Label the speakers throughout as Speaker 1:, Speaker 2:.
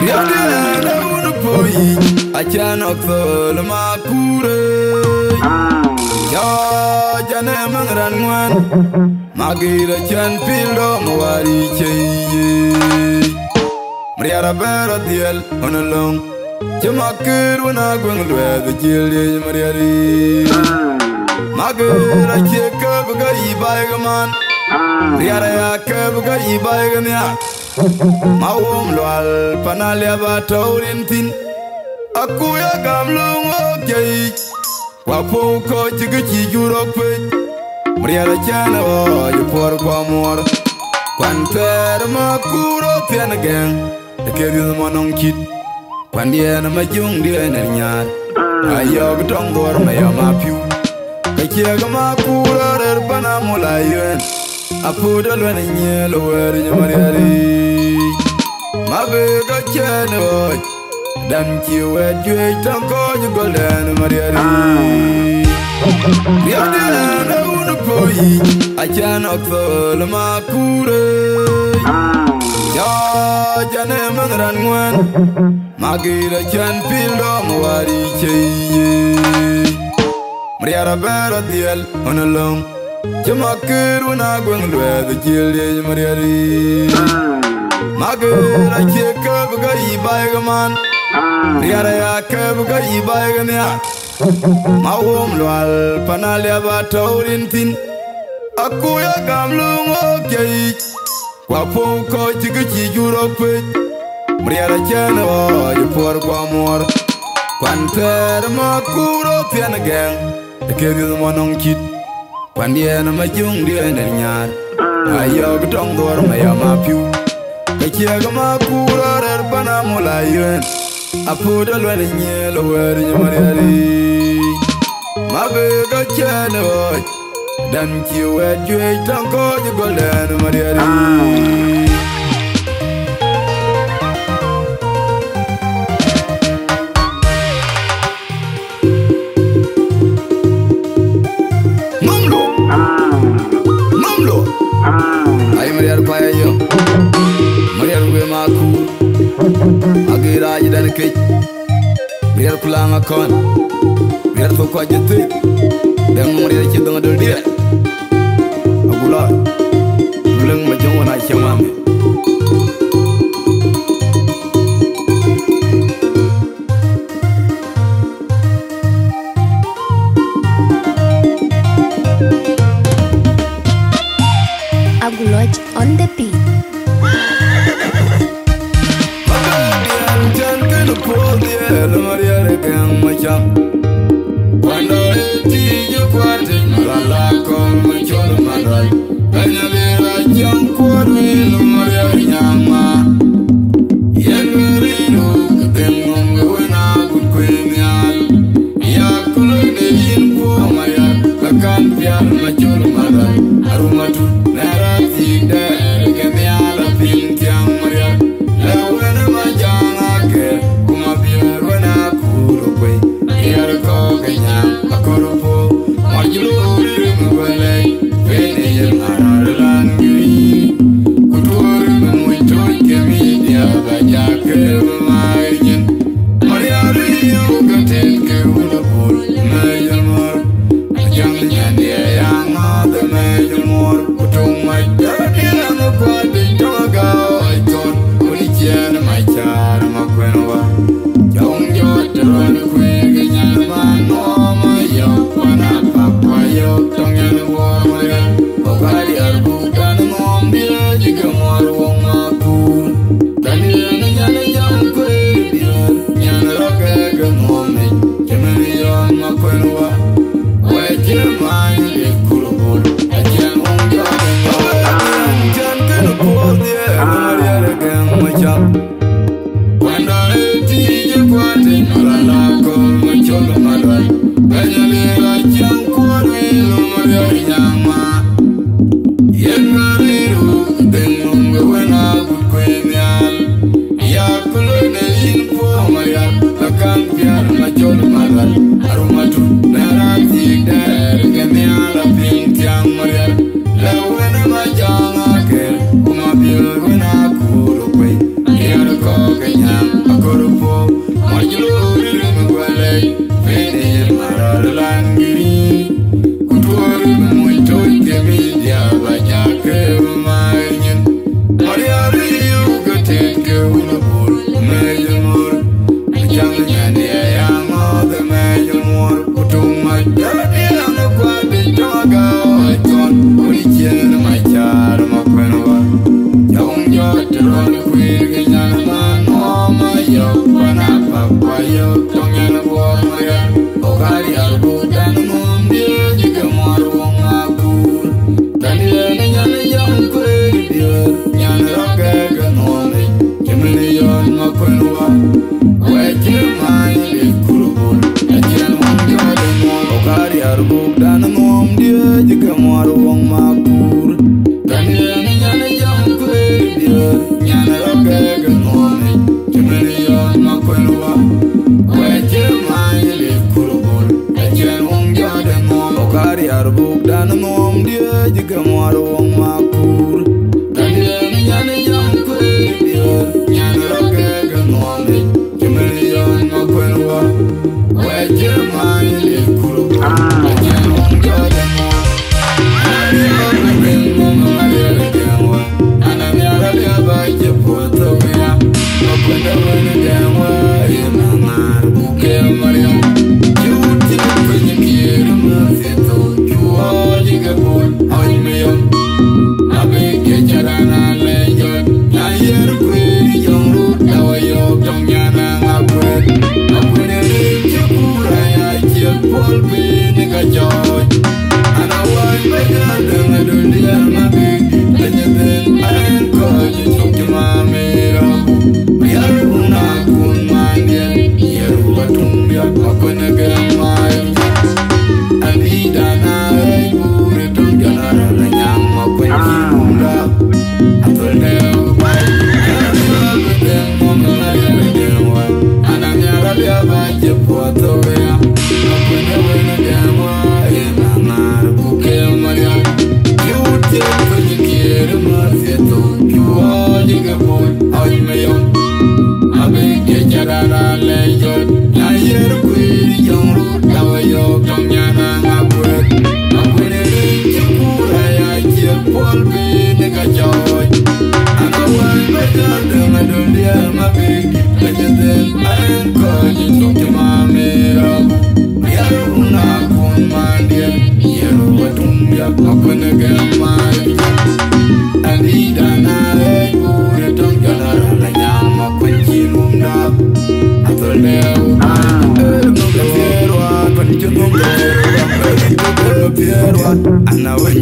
Speaker 1: Yadena unapoi Achana kthol makure Ya jane mangran ngwan Magira chan pildo mwari cheye Mariara bera diel onalong Chamakir wana gweng lwedhe jilye mariari Magira cheka baga ibaiga man Mariara ya kebaga ibaiga niya Mawom lwal panalia bataurin tin Akuya gamlung okey Wapo ko chigichi jurope Mariara chana o yupor kwa mor Kwanter makuro tiana gang Ekedi manong chit Kwandiena majung diena nyar Ayog tongor maya mapiu Kachiega makuro rerbana mulayen Apuda lwene nyelo weri nyamariari Mabega chene oj Dan kiwe jwe tanko nyugolene mariari Yadena unapoi Achana kthol makure Ya jane mangran ngwan Magira chan pildo mwari cheye Mariara bera diel onalong Chamakir wana gweng lwedhe jilye mariari Magira cheka baga ibaiga man Mariara ya kebaga ibaiga niya Mawom lwal panalia bataurin tin Akuya gamlung okey Wapo ko chigichi jurope Mariara chana o yupor kwa mor Kwanter makuro tiana gang Ekedi manong chit Kwandiena majung diena nyar Ayog tongor maya mapiu Kachiega makuro rerbana mulayen Apuda lwene nyelo weri nyamariari Mabega chene oj Dan kiwe jwe tanko nyugolene mariari Mamlo Ay mariari paya yo Mariari we maku Agira ajidan kej Mariari kulanga kon Mariari fokwa jete Deng mariari chidong adol dia Agula Duleng majong wana chamame
Speaker 2: Aguloj on the beat.
Speaker 1: Cuando el tío cuate la con mucho manual Cañalera ya un cuerno y lo maría llama Y el merino que tengo un buena cuñal Y a color de bien por maría La cambiar macho manual Arumatu nera tigre que me ala pintia maría La buena mayana que como bien buena curo güey Y el coqueña Akoropo, Marjulori Mugale, Venil Aralangi, Kutur Muitoy Kemidia, Bajake Mayan, Maria Rio Gatel Kerulapur, Mayamor, Ajang Yanga, the Mayamor, Kutung my Daddy and the Quadi Toga, I thought, Unichian, my child, Makwenova, Young Jot, Run Queen, Yanman, Wana papa yo tongen war maya Ogari arbukan ngombila jika mar wong makun Daniel nyana jam kwe biar Nyana roke gengome Kemeni yon makwenwa Weche main di kurubul Ajian wong joden Ajian jan kena por dia Namariare geng macam Wanda eti je kwate Nalala kol macholo madwal Kanyalera jang kore lo maria nyama Yen mariru dengum wena gut kwenyal Ya kulo ne info maria Lakan piar machol maral Arumatu nara tigder Kemiala pintiang maria La wena majanga ke Kuma bil wena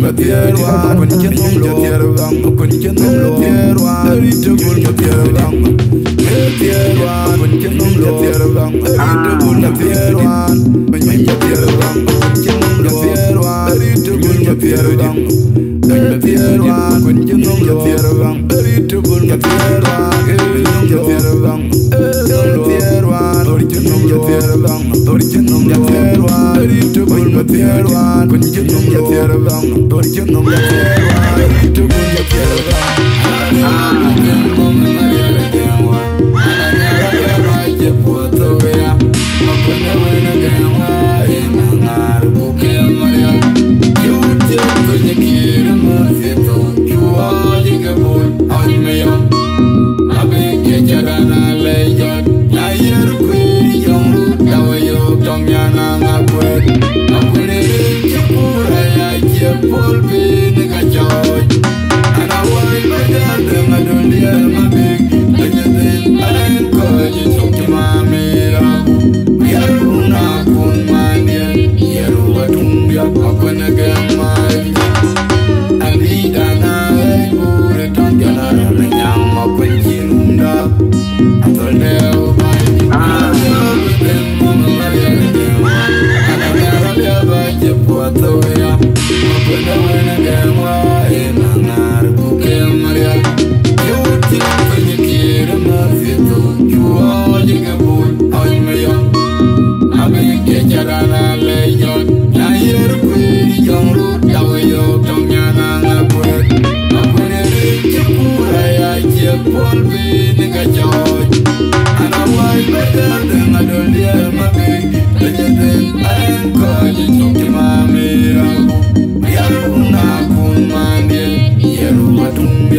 Speaker 1: Matierwan, when you know Matierwan, when you know Matierwan, a little bull Matierwan. Matierwan, when you know Matierwan, a little bull Matierwan. When you Matierwan, when you know Matierwan, a little bull Matierwan. Matierwan, when you know Matierwan, a little bull Matierwan. Matierwan, Matierwan, original Matierwan, original Matierwan, a little bull Matierwan, when you know Matierwan, original Matierwan, a little bull Matierwan.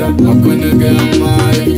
Speaker 1: I'm gonna get my